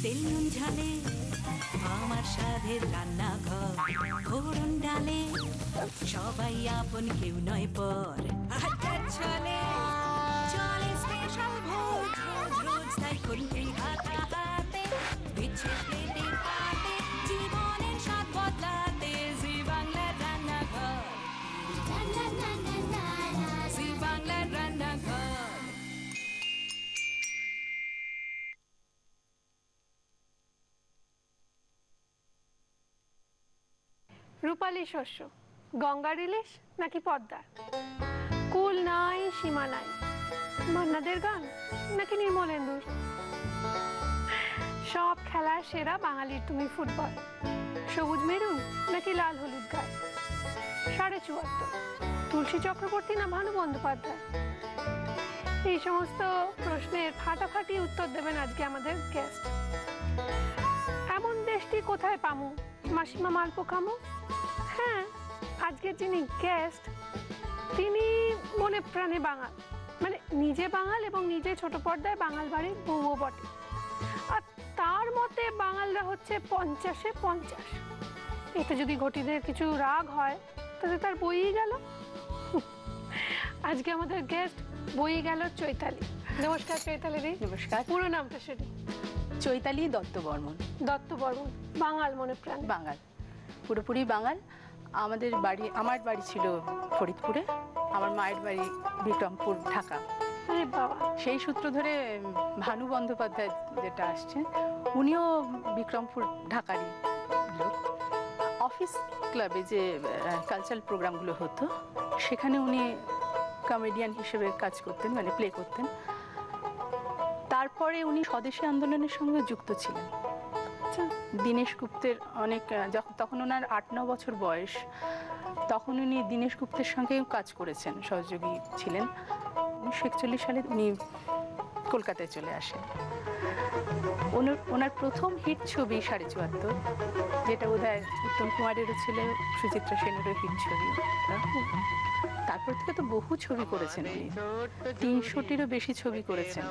তেল নুন ঝালে আমার স্বাদের রান্নাঘর, ফোড়ন ডালে সবাই আপন, কেউ নয় পর। আড্ডার ছলে চলে স্পেশাল ভোজ, রোজ রোজ তাই খুলতেই হাতে দিচ্ছে প্লেটে পাতে, জীবনের স্বাদ বদলাতে জি বাংলার রান্নাঘর, জি বাংলার রান্নাঘর। রূপালী শস্য, গঙ্গার ইলিশ নাকি পদ্মার? কুল নাই সীমা নাই, মান্নাদের গান নাকি নির্মলেন্দুর? সব খেলার সেরা বাঙালির তুমি ফুটবল, সবুজ মেরুন নাকি লাল হলুদ গায়ে? 74.5 তুলসী চক্রবর্তী না ভানু বন্দ্যোপাধ্যায়? এই সমস্ত প্রশ্নের ফাটাফাটি উত্তর দেবেন আজকে আমাদের গেস্ট। এমন দেশটি কোথায় পামু, মাসিমা মালপো খামু? হ্যাঁ, আজকের যিনি গেস্ট তিনি মনে প্রাণে বাঙাল, মানে নিজে বাঙাল এবং নিজে ছোট পর্দায় বাঙাল বাড়ির বউও বটে। আর তার মতে বাঙালরা হচ্ছে 50-এ 50। এতে যদি ঘটিদের কিছু রাগ হয় তাহলে তার বইই গেল। আজকে আমাদের গেস্ট বই গেল চৈতালি। নমস্কার চৈতালি দি। নমস্কার। পুরো নামটা শুনি। চৈতালি দত্ত বর্মন। দত্ত বর্মন, বাঙাল মনে প্রাণ? বাঙাল, পুরোপুরি বাঙাল। আমার বাড়ি ছিল ফরিদপুরে, আমার মায়ের বাড়ি বিক্রমপুর, ঢাকা। আরে বাবা। সেই সূত্র ধরে ভানু বন্দ্যোপাধ্যায় যেটা আসছেন, উনিও বিক্রমপুর, ঢাকারই লোক। অফিস ক্লাবে যে কালচারাল প্রোগ্রামগুলো হতো সেখানে উনি কমেডিয়ান হিসেবে কাজ করতেন, মানে প্লে করতেন। তারপরে উনি স্বদেশী আন্দোলনের সঙ্গে যুক্ত ছিলেন। দীনেশ গুপ্তের অনেক, তখন ওনার 8-9 বছর বয়স, তখন উনি দীনেশ গুপ্তের সঙ্গে কাজ করেছেন, সহযোগী ছিলেন। 1941 সালে উনি কলকাতায় চলে আসেন। ওনার প্রথম হিট ছবি 74, যেটা বোধহয় উত্তম কুমারেরও ছিল, সুচিত্রা সেনেরও হিট ছবি। তারপর থেকে তো বহু ছবি করেছেন, 300টিরও বেশি ছবি করেছেন।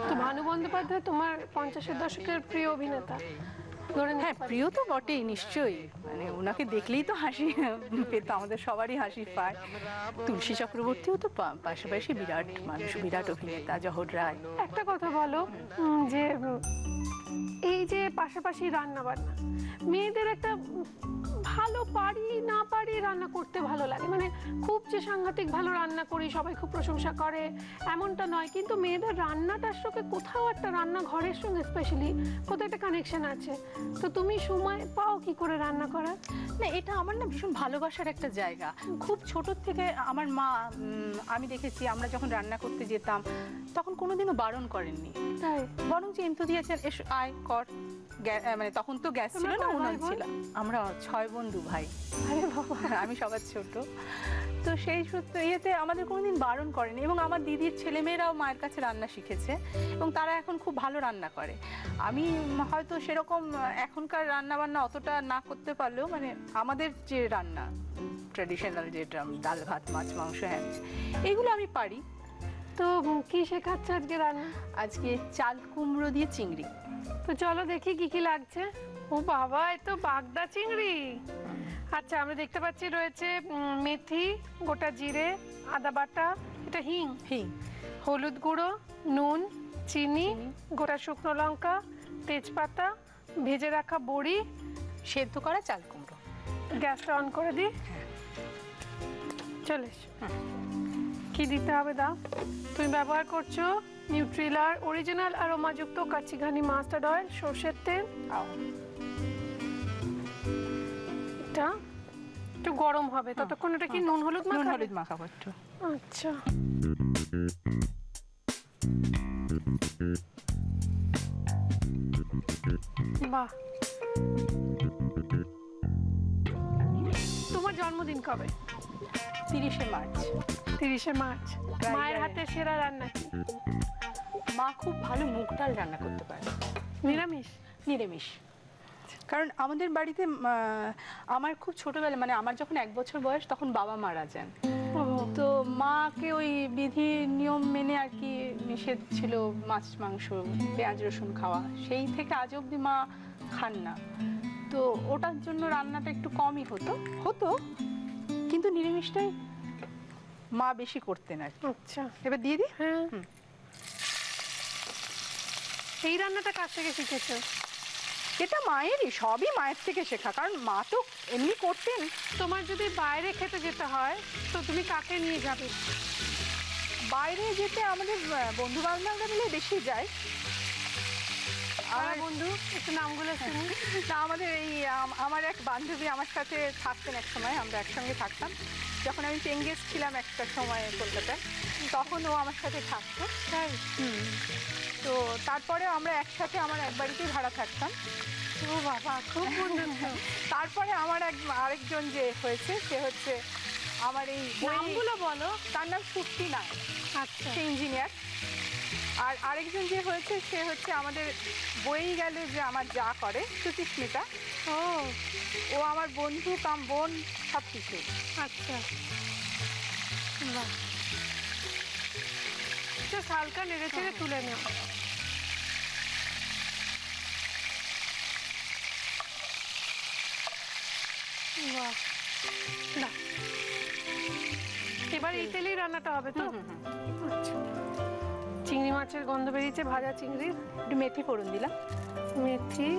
তো ভানু বন্দ্যোপাধ্যায় তোমার 50-এর দশকের প্রিয় অভিনেতা? হ্যাঁ, প্রিয় তো বটেই নিশ্চয়ই, মানে ওনাকে দেখলেই তো হাসি পেত, আমাদের সবারই হাসি পায়। তুলসী চক্রবর্তীও তো পাশাপাশি বিরাট মানুষ, বিরাট অভিনেতা। জহর রায়। একটা কথা বলো, যে এই যে পাশাপাশি রান্না বান্না, মেয়েদের একটা ভালো পারি না পারি রান্না করতে ভালো লাগে, মানে খুব যে সাংঘাতিক ভালো রান্না করি সবাই খুব প্রশংসা করে এমনটা নয়, কিন্তু মেয়েদের রান্নাটার সঙ্গে কোথাও একটা, রান্নাঘরের সঙ্গে স্পেশালি কোথাও একটা কানেকশন আছে। তো তুমি সময় পাও কি করে রান্না করার? না, এটা আমার না ভীষণ ভালোবাসার একটা জায়গা। খুব ছোট থেকে আমার মা, আমি দেখেছি আমরা যখন রান্না করতে যেতাম তখন কোনোদিনও বারণ করেননি, তাই বরং যে এমতো দিয়েছেন, এসো আয় কর। মানে তখন তো গ্যাস ছিল না, উনুন ছিল। আমরা 6 বন্ধু ভাই। আরে বাবা। আমি সবার ছোট, তো সেই সূত্রে ইয়েতে আমাদের কোনোদিন বারণ করেনি। এবং আমার দিদির ছেলেমেয়েরাও মায়ের কাছে রান্না শিখেছে এবং তারা এখন খুব ভালো রান্না করে। আমি হয়তো সেরকম এখনকার রান্না বান্না অতটা না করতে পারলেও, মানে আমাদের যে রান্না ট্র্যাডিশনাল, যেটা ডাল ভাত মাছ মাংস, হ্যাঁ, এগুলো আমি পারি। তো কি শেখাচ্ছে আজকে রান্না? আজকে চাল কুমড়ো দিয়ে চিংড়ি। তো চলো দেখি কি কি লাগছে। ও বাবা, এ তো বাগদা চিংড়ি। আচ্ছা, আমরা দেখতে পাচ্ছি রয়েছে মেথি, গোটা জিরে, আদা বাটা, এটা হিং, হলুদ গুঁড়ো, নুন, চিনি, গোটা শুকনো লঙ্কা, তেজপাতা, ভেজে রাখা বড়ি, সেদ্ধ করা চাল কুমড়ো। গ্যাসটা অন করে দিই। চলে এসো। কি দিতে হবে দাও। তুমি ব্যবহার করছো নিউট্রিলার অরিজিনাল আরোমাযুক্ত কাচিঘানি মাস্টার্ড অয়েল, সরষের তেল। এটা একটু গরম হবে, ততক্ষণ এটা কি নুন হলুদ মাখাবো একটু। আচ্ছা, বাহ। তোমার জন্মদিন কবে? 30শে মার্চ। 30শে মার্চ। মায়ের হাতে সেরা রান্না কি? মা খুব ভালো মুগ ডাল রান্না করতে পারে। নিরামিষ? নিরামিষ। কারণ আমাদের বাড়িতে আমার খুব ছোটবেলা, মানে আমার যখন 1 বছর বয়স তখন বাবা মারা যান। তো মাকে ওই বিধি নিয়ম মেনে আর কি নিষেধ ছিল মাছ মাংস পেঁয়াজ রসুন খাওয়া, সেই থেকে আজ অব্দি মা খান না। তো ওটার জন্য রান্নাটা একটু কমই হতো কিন্তু নিরামিষটাই মা বেশি করতেন আর কি। আচ্ছা, এবার দিয়ে দিই। হ্যাঁ। এই রান্নাটা কার থেকে শিখেছো? এটা মায়েরই, সবই মায়ের থেকে শেখা, কারণ মা তো এমনি করতেন। তোমার যদি বাইরে খেতে যেতে হয় তো তুমি কাকে নিয়ে যাবে? বাইরে যেতে আমাদের বন্ধু বান্ধবরা মিলে বেশি যায়। আমার বন্ধু, একটু নামগুলো শুনি। না, আমাদের এই আমার এক বান্ধবী আমার সাথে থাকতেন এক সময়, আমরা একসঙ্গে থাকতাম। যখন আমি চেঙ্গেস ছিলাম একটা সময় কলকাতায়, তখন ও আমার সাথে থাকতো। তাই? তো তারপরে আমরা একসাথে আমার এক বাড়িতেই ভাড়া থাকতাম। ও বাবা, খুব বন্ধুত্ব। তারপরে আমার আরেকজন যে হয়েছে সে হচ্ছে আমার এই নামগুলো বলো। তার নাম সুপ্তি নায়, আচ্ছা, সে ইঞ্জিনিয়ার। আর আরেকজন যে হয়েছে সে হচ্ছে আমাদের বই গেলে যে আমার যা করে সুচিস্মিতা। ও আমার বন্ধু কাম বোন সব কিছু। আচ্ছা, বাহ, জাস্ট হালকা নেড়ে চেড়ে তুলে নাও। বাহ, না, এবার এই তেলেই রান্নাটা হবে তো? আচ্ছা, চিংড়ি মাছের গন্ধ বেরিয়েছে, ভাজা চিংড়ির। একটু মেথি ফোড়ন দিলাম। মেথি,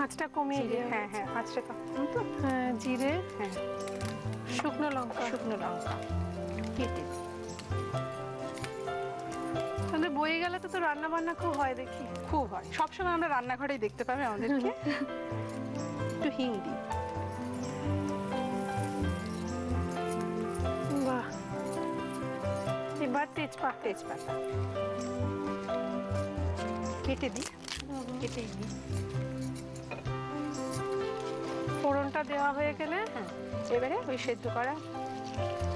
আঁচটা কমিয়ে দিয়ে। হ্যাঁ হ্যাঁ, আঁচটা কম তো। হ্যাঁ, জিরে, হ্যাঁ, শুকনো লঙ্কা কেটে। তাহলে বয়ে গেলে তো রান্না বান্না খুব হয় দেখি। খুব হয়, সবসময় আমরা রান্নাঘরেই দেখতে পাবে আমাদেরকে। একটু হিং দিই। বাহ, এবার তেজপাতা কেটে দিই, কেটেই দিই। ফোড়নটা দেওয়া হয়ে গেলে এবারে ওই সেদ্ধ করা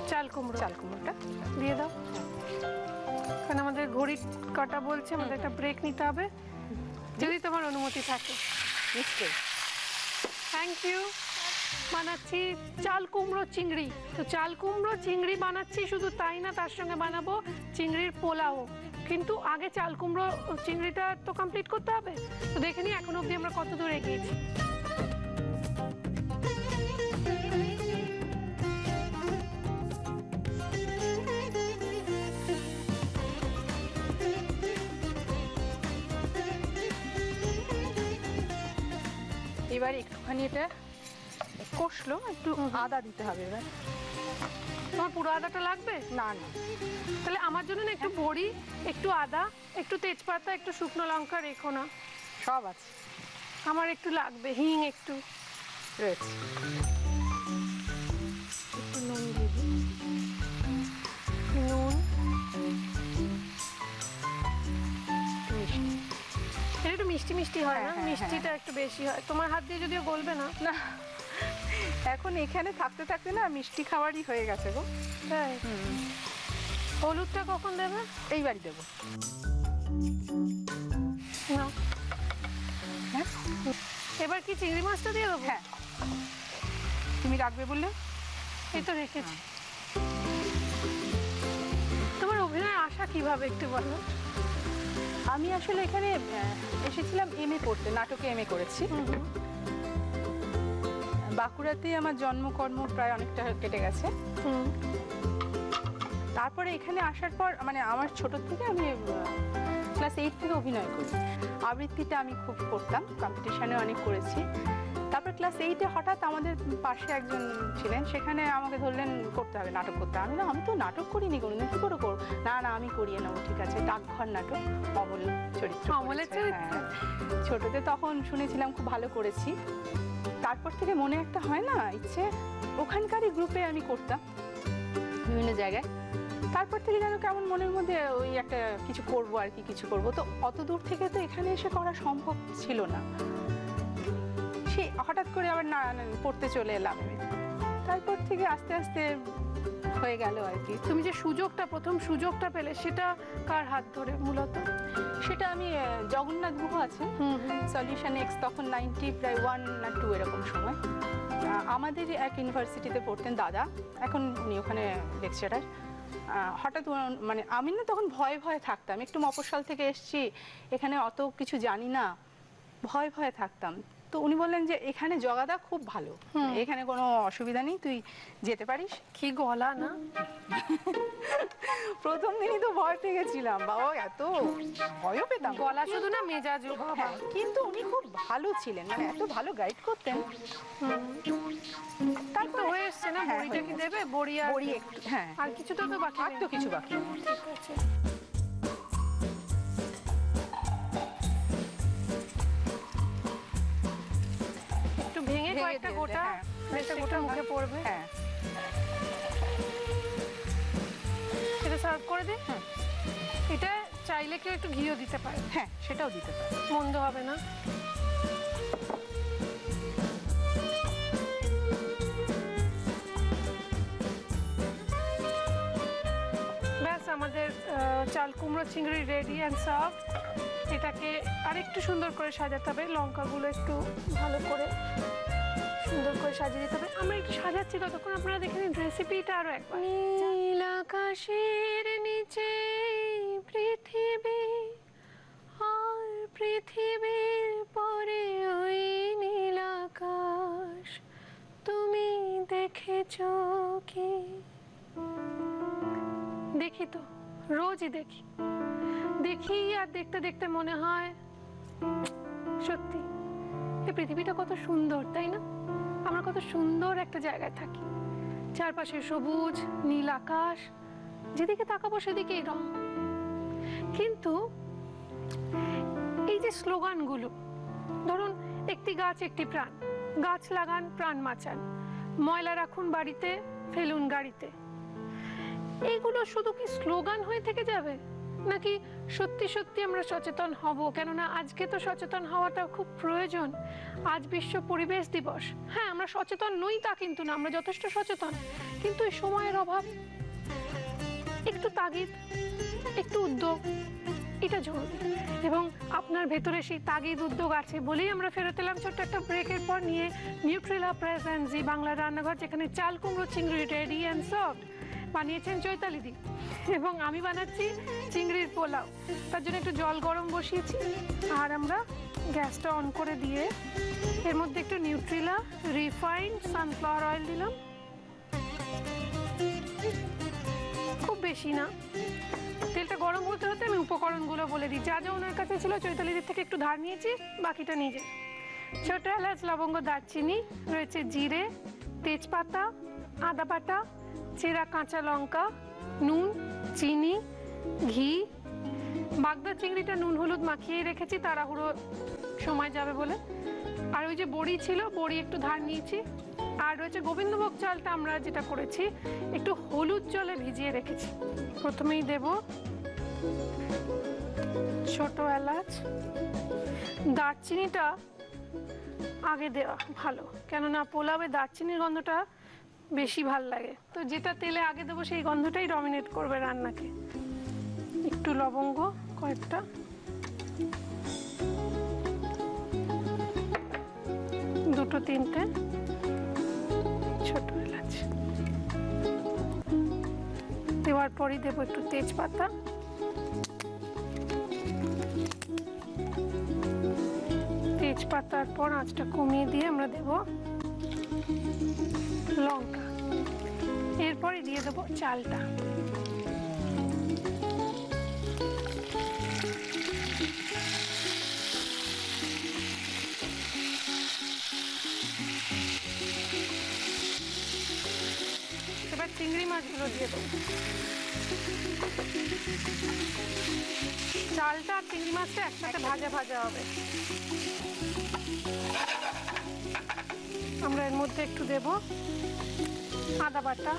চাল কুমড়োটা দিয়ে দাও। কারণ আমাদের ঘড়ি কাটা বলছে, আমাদের একটা ব্রেক নিতে হবে, যদি তোমার অনুমতি থাকে। নিশ্চয়ই। Thank you. বানাচ্ছি চাল কুমড়ো চিংড়ি। তো চাল কুমড়ো চিংড়ি বানাচ্ছি, শুধু তাই না, তার সঙ্গে বানাবো চিংড়ির পোলাও। কিন্তু আগে চাল কুমড়ো চিংড়িটা তো কমপ্লিট করতে হবে। তো দেখে নিই এখন অবধি আমরা কত দূর এগিয়েছি। এবার একটুখানি এটা কষলো, একটু আদা দিতে হবে। এবার তোমার পুরো আদাটা লাগবে? না না, তাহলে আমার জন্য না একটু বড়ি, একটু আদা, একটু তেজপাতা, একটু শুকনো লঙ্কা রেখো না। সব আছে, আমার একটু লাগবে, হিং একটু রয়েছে। একটু নুন দিয়ে দিই। নুন, এটা একটু মিষ্টি মিষ্টি হয় না? মিষ্টিটা একটু বেশি হয়। তোমার হাত দিয়ে যদিও গলবে না। না, এখন এখানে থাকতে থাকতে না মিষ্টি খাবারই হয়ে গেছে গো। তাই? হলুদটা কখন দেবে? এইবারই দেবো। না, হ্যাঁ, এবার কি চিংড়ি মাছটা দিয়ে দেবো? হ্যাঁ, তুমি রাখবে বললে। এই তো রেখেছি। তোমার অভিনয় আসা কিভাবে একটু বলো। আমি আসলে এখানে এসেছিলাম এমএ করতে, নাটকে এমএ করেছি। বাঁকুড়াতে আমার জন্মকর্ম প্রায় অনেকটা কেটে গেছে। তারপরে এখানে আসার পর মানে আমার ছোট থেকে আমি ক্লাস 8 থেকে অভিনয় করি। আবৃত্তিটা আমি খুব করতাম, কম্পিটিশনে অনেক করেছি। তারপর ক্লাস 8-এ হঠাৎ আমাদের পাশে একজন ছিলেন, সেখানে আমাকে ধরলেন করতে হবে, নাটক করতে হবে। আমি তো নাটক করিনি কোনোদিন, কি করে করবো? না না, আমি করিয়ে নেবো, ঠিক আছে। ডাকঘর নাটক, অমল চরিত্র। অমলের চরিত্র? ছোটতে তখন শুনেছিলাম খুব ভালো করেছি। তারপর থেকে মনে একটা হয় না ইচ্ছে, ওখানকারই গ্রুপে আমি করতাম বিভিন্ন জায়গায়। তারপর থেকে যেন কেমন মনের মধ্যে ওই একটা কিছু করবো আর কি, কিছু করবো। তো অত দূর থেকে তো এখানে এসে করা সম্ভব ছিল না। সেই হঠাৎ করে আবার না পড়তে চলে এলাম। তারপর থেকে আস্তে আস্তে হয়ে গেল আর কি। তুমি যে প্রথম সুযোগটা পেলে সেটা কার হাত ধরে মূলত? সেটা আমি জগন্নাথ গুহ আছেন সলিউশন এক্স, তখন 90 প্রায় 1 না 2 এরকম সময়, আমাদের এক ইউনিভার্সিটিতে পড়তেন দাদা, এখন উনি ওখানে লেকচারার। হঠাৎ মানে আমি না তখন ভয়ে ভয়ে থাকতাম, একটু মফস্বল থেকে এসেছি, এখানে অত কিছু জানি না, ভয়ে ভয়ে থাকতাম। তো উনি বললেন যে এখানে জগাদা খুব ভালো, এখানে কোনো অসুবিধা নেই, তুই যেতে পারিস। কি গলা না! প্রথম দিনই তো ভয় পেয়ে গেছিলাম, বাবা এত ভয়ও পেতাম। গলা শুধু না, মেজাজও বাবা। হ্যাঁ, কিন্তু উনি খুব ভালো ছিলেন, মানে এত ভালো গাইড করতেন। তারপর হয়ে এসছে না, বড়িটা কি দেবে? বড়ি আর বড়ি একটু, হ্যাঁ, আর কিছু তো বাকি আর নেই। তো কিছু বাকি নেই। ঠিক আছে। একটু ভেঙে কয়েকটা দিয়ে গোটা, হ্যাঁ, একটা গোটা মুখে পড়বে। হ্যাঁ, সেটা সার্ভ করে দে। এটা চাইলে কেউ একটু ঘিও দিতে পারে, হ্যাঁ সেটাও দিতে পারে, মন্দ হবে না। ব্যাস, আমাদের চাল কুমড়ো চিংড়ি রেডি অ্যান্ড সার্ভ। এটাকে আরেকটু সুন্দর করে সাজাতে হবে, লঙ্কাগুলো একটু ভালো করে সুন্দর করে সাজিয়ে দিতে হবে। আমরা একটু সাজাচ্ছি, ততক্ষণ আপনারা দেখে নিন রেসিপিটা আরো একবার। নীল আকাশের নিচে পৃথিবী, আর পৃথিবীর পরে ওই নীল আকাশ, তুমি দেখেছো কি? দেখি তো, রোজই দেখি দেখি, আর দেখতে দেখতে মনে হয় সত্যি এই পৃথিবীটা কত সুন্দর, তাই না? আমরা কত সুন্দর একটা জায়গায় থাকি, চারপাশে সবুজ নীল আকাশ, যেদিকে তাকাবো সেদিকেই রং। কিন্তু এই যে স্লোগানগুলো, ধরুন একটি গাছ একটি প্রাণ, গাছ লাগান প্রাণ বাঁচান, ময়লা রাখুন বাড়িতে ফেলুন গাড়িতে, এইগুলো শুধু কি স্লোগান হয়ে থেকে যাবে, নাকি সত্যি সত্যি আমরা সচেতন হব? কেননা আজকে তো সচেতন হওয়াটা খুব প্রয়োজন। আজ বিশ্ব পরিবেশ দিবস। হ্যাঁ, আমরা সচেতন নই তা কিন্তু না, আমরা যথেষ্ট সচেতন, কিন্তু এই সময়ের অভাব। একটু তাগিদ, একটু উদ্যোগ, এটা জরুরি। এবং আপনার ভেতরে সেই তাগিদ উদ্যোগ আছে বলেই আমরা ফেরত এলাম ছোট্ট একটা ব্রেকের পর নিয়ে নিউট্রেলা প্রেজেন্ট জি বাংলা রান্নাঘর, যেখানে চাল কুমড়ো চিংড়ি রেডি অ্যান্ড সফট বানিয়েছেন চৈতালি দি, এবং আমি বানাচ্ছি চিংড়ির পোলাও। তার জন্য একটু জল গরম বসিয়েছি, আর আমরা গ্যাসটা অন করে দিয়ে এর মধ্যে একটু নিউট্রেলা রিফাইন্ড সানফ্লাওয়ার অয়েল দিলাম, খুব বেশি না। তেলটা গরম হতে হতে আমি উপকরণগুলো বলে দিই। যা যা ওনার কাছে ছিল চৈতালিদির থেকে একটু ধার নিয়েছি, বাকিটা নিজে। ছোট এলাচ, লবঙ্গ, দারচিনি, রয়েছে জিরে, তেজপাতা, আদা বাটা, চেরা কাঁচা লঙ্কা, নুন, চিনি, ঘি। বাগদা চিংড়িটা নুন হলুদ মাখিয়ে রেখেছি, তাড়াহুড়ো সময় যাবে বলে। আর ওই যে বড়ি ছিল, বড়ি একটু ধার নিয়েছি। আর রয়েছে গোবিন্দভোগ চালটা আমরা যেটা করেছি একটু হলুদ জলে ভিজিয়ে রেখেছি। প্রথমেই দেব ছোট এলাচ, দারচিনিটা আগে দেওয়া ভালো, কেননা পোলাওয়ে দারচিনির গন্ধটা বেশি ভাল লাগে। তো যেটা তেলে আগে দেবো সেই গন্ধটাই ডমিনেট করবে রান্নাকে। একটু লবঙ্গ কয়েকটা, দুটো তিনটে ছোট এলাচ দেওয়ার পরই দেবো একটু তেজপাতা, তেজপাতার পর আঁচটা কমিয়ে দিয়ে আমরা দেব লঙ্কা, এরপরে দিয়ে দেবো চালটা। এবার চিংড়ি মাছগুলো দিয়ে দেবো। চালটা আর চিংড়ি মাছটা একসাথে ভাজা ভাজা হবে। আমরা এর মধ্যে একটু দেব আদা বাটা,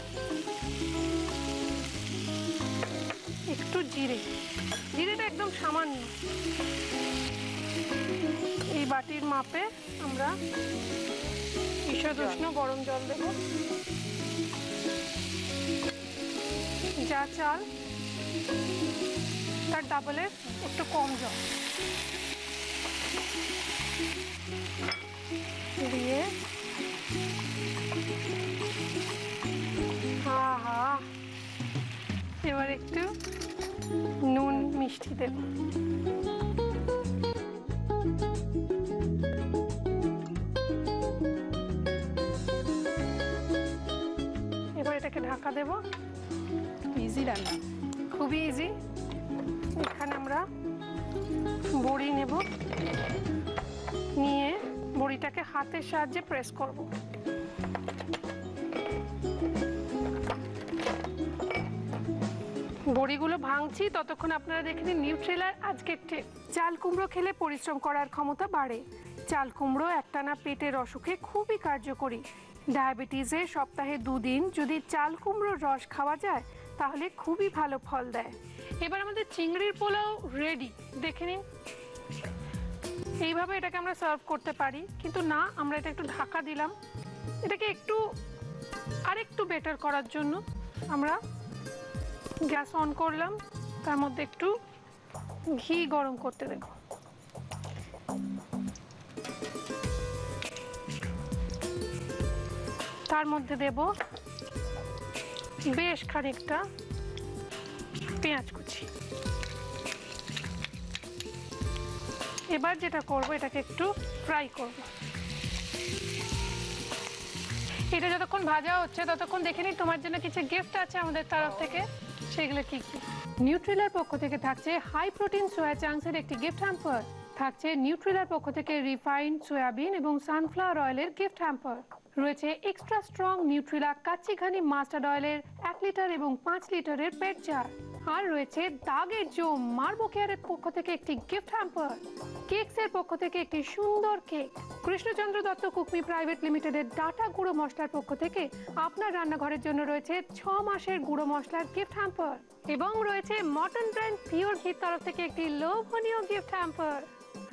একটু জিরে, জিরেটা একদম সামান্য। এই বাটির মাপে আমরা ঈষদ উষ্ণ গরম জল দেব। যা চাল তার ডাবলের একটু কম জল দিয়ে এবার একটু নুন মিষ্টি দেব। এবার এটাকে ঢাকা দেব। ইজি রান্না, খুবই ইজি। এখানে আমরা বড়ি নেব, নিয়ে বড়িটাকে হাতের সাহায্যে প্রেস করব। বড়িগুলো ভাঙছি, ততক্ষণ আপনারা দেখে নিন নিউট্রেলার আজকের টিপ। চাল কুমড়ো খেলে পরিশ্রম করার ক্ষমতা বাড়ে। চাল কুমড়ো একটানা পেটের অসুখে খুবই কার্যকরী। ডায়াবেটিসে সপ্তাহে 2 দিন যদি চাল কুমড়োর রস খাওয়া যায় তাহলে খুবই ভালো ফল দেয়। এবার আমাদের চিংড়ির পোলাও রেডি, দেখে নিন। এইভাবে এটাকে আমরা সার্ভ করতে পারি, কিন্তু না, আমরা এটা একটু ঢাকা দিলাম। এটাকে আরেকটু বেটার করার জন্য আমরা গ্যাস অন করলাম, তার মধ্যে একটু ঘি গরম করতে দেব। তার মধ্যে দেব বেশ খানিকটা পেঁয়াজ কুচি। এবার যেটা করব, এটাকে একটু ফ্রাই করব। এটা যতক্ষণ ভাজা হচ্ছে ততক্ষণ দেখে নিই তোমার জন্য কিছু গিফট আছে আমাদের তরফ থেকে। সেগুলো কি কি? নিউট্রিলার পক্ষ থেকে থাকছে হাই প্রোটিন সোয়া চাংসের একটি গিফট হ্যাম্পার, থাকছে নিউট্রিলার পক্ষ থেকে রিফাইন্ড সয়াবিন এবং সানফ্লাওয়ার অয়েলের গিফট হ্যাম্পার, রয়েছে এক্সট্রা স্ট্রং নিউট্রিলা কাচ্চি ঘানি মাস্টার্ড অয়েলের 1 লিটার এবং 5 লিটারের পেট জার, আর রয়েছে দাগের জোম মার্বো কেয়ারের পক্ষ থেকে একটি গিফট হ্যাম্পার, কেকসের পক্ষ থেকে একটি সুন্দর কেক, কৃষ্ণচন্দ্র দত্ত কুকমি প্রাইভেট লিমিটেডের ডাটা গুঁড়ো মশলার পক্ষ থেকে আপনার রান্নাঘরের জন্য রয়েছে 6 মাসের গুঁড়ো মশলার গিফট হ্যাম্পার, এবং রয়েছে মটন ব্র্যান্ড পিওর ঘির তরফ থেকে একটি লোভনীয় গিফট হ্যাম্পার,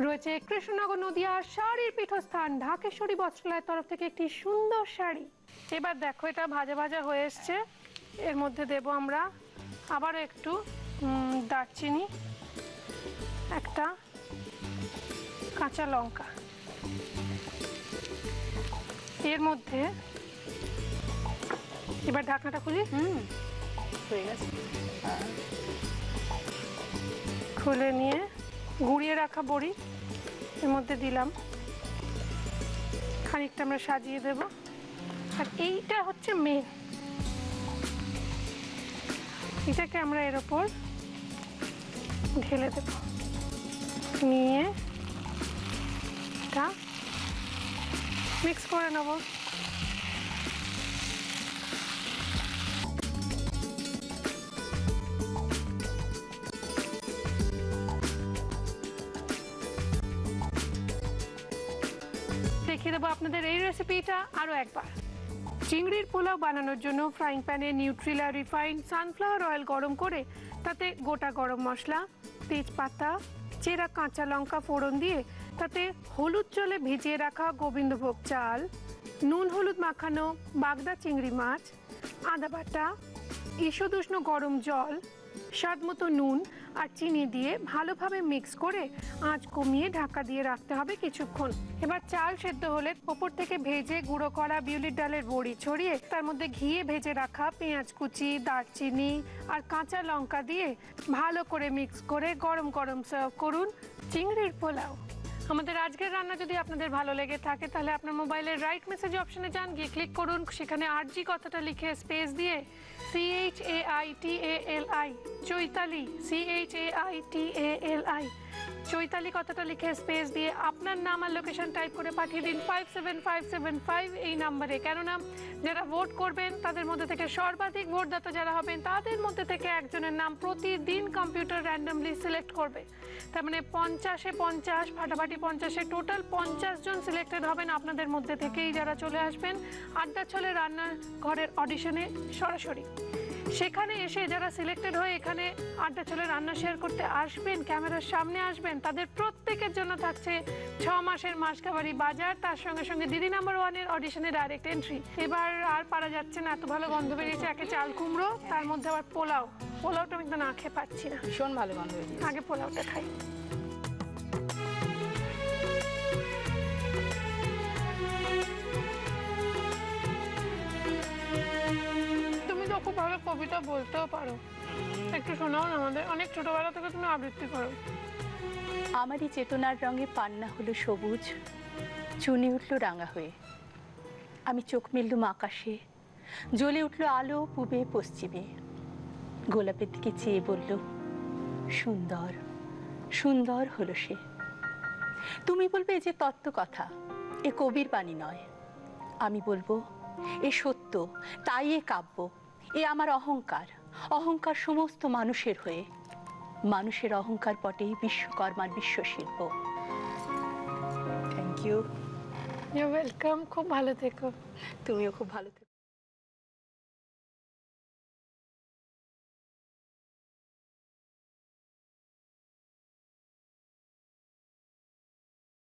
রয়েছে কৃষ্ণনগর নদিয়ার শাড়ির পীঠস্থান ঢাকেশ্বরী বস্ত্রালয়ের তরফ থেকে একটি সুন্দর শাড়ি। এবার দেখো এটা ভাজা ভাজা হয়ে এসছে। এর মধ্যে দেব আমরা আবারও একটু দারচিনি, একটা কাঁচা লঙ্কা, এর মধ্যে এবার ঢাকনাটা খুলি। হয়ে গেছে। খুলে নিয়ে গুঁড়িয়ে রাখা বড়ি এর মধ্যে দিলাম, খানিকটা আমরা সাজিয়ে দেব। আর এইটা হচ্ছে মেন, এটাকে আমরা এর ওপর ঢেলে দেব, নিয়ে এটা মিক্স করে নেব। দেখিয়ে দেবো আপনাদের এই রেসিপিটা আরও একবার। চিংড়ির পোলাও বানানোর জন্য ফ্রাইং প্যানে নিউট্রিলা রিফাইন্ড সানফ্লাওয়ার অয়েল গরম করে তাতে গোটা গরম মশলা, তেজপাতা, চেরা কাঁচা লঙ্কা ফোড়ন দিয়ে তাতে হলুদ জলে ভিজিয়ে রাখা গোবিন্দভোগ চাল, নুন হলুদ মাখানো বাগদা চিংড়ি মাছ, আদা বাটা, ঈষদুষ্ণ গরম জল, স্বাদমতো নুন আর চিনি দিয়ে ভালোভাবে মিক্স করে আঁচ কমিয়ে ঢাকা দিয়ে রাখতে হবে কিছুক্ষণ। এবার চাল সেদ্ধ হলে ওপর থেকে ভেজে গুঁড়ো করা বিউলির ডালের বড়ি ছড়িয়ে তার মধ্যে ঘিয়ে ভেজে রাখা পেঁয়াজ কুচি, দারচিনি আর কাঁচা লঙ্কা দিয়ে ভালো করে মিক্স করে গরম গরম সার্ভ করুন চিংড়ির পোলাও। আমাদের আজকের রান্না যদি আপনাদের ভালো লেগে থাকে তাহলে আপনার মোবাইলের রাইট মেসেজ অপশনে যান, গিয়ে ক্লিক করুন, সেখানে RG কথাটা লিখে স্পেস দিয়ে CHAITALI চৈতালি CHAITALI চৈতালি কথাটা লিখে স্পেস দিয়ে আপনার নাম আর লোকেশন টাইপ করে পাঠিয়ে দিন 57575 এই নাম্বারে। কেননা যারা ভোট করবেন তাদের মধ্যে থেকে সর্বাধিক ভোটদাতা যারা হবেন তাদের মধ্যে থেকে একজনের নাম প্রতিদিন কম্পিউটার র্যান্ডমলি সিলেক্ট করবে। তার মানে 50-এ 50 ফাটাফাটি 50-এ টোটাল 50 জন সিলেক্টেড হবেন আপনাদের মধ্যে থেকেই, যারা চলে আসবেন আড্ডা ছলে রান্নার ঘরের অডিশনে সরাসরি। সেখানে এসে যারা সিলেক্টেড হয়ে এখানে আড্ডা চলে রান্না শেয়ার করতে আসবেন, ক্যামেরার সামনে আসবেন, তাদের প্রত্যেকের জন্য থাকছে 6 মাসের মাসকাবারি বাজার, তার সঙ্গে সঙ্গে দিদি নাম্বার 1-এর অডিশনে ডাইরেক্ট এন্ট্রি। এবার আর পারা যাচ্ছে না, এত ভালো গন্ধ বেরিয়েছে। একে চাল কুমড়ো, তার মধ্যে আবার পোলাওটা আমি তো না খেয়ে পাচ্ছি না। ভীষণ ভালো গন্ধ বেরিয়েছে। আগে পোলাওটা খাই। তুমি তো খুব ভালো কবিতা বলতেও পারো, একটু শোনাও না আমাদের। অনেক ছোটবেলা থেকে তুমি আবৃত্তি করো। আমারই চেতনার রঙে পান্না হলো সবুজ, চুনি উঠলো রাঙা হয়ে। আমি চোখ মেললুম আকাশে, জ্বলে উঠলো আলো পূবে পশ্চিমে। গোলাপের দিকে চেয়ে বলল, সুন্দর সুন্দর হলো সে। তুমি বলবে এ যে তত্ত্ব কথা, এ কবির বাণী নয়। আমি বলবো এ সত্য, তাই এ কাব্য। এ আমার অহংকার, অহংকার সমস্ত মানুষের হয়ে। মানুষের অহংকার পটেই বিশ্বকর্মার বিশ্বশিল্প। Thank you. You welcome. খুব ভালো থেকো। তুমিও খুব ভালো থেকো।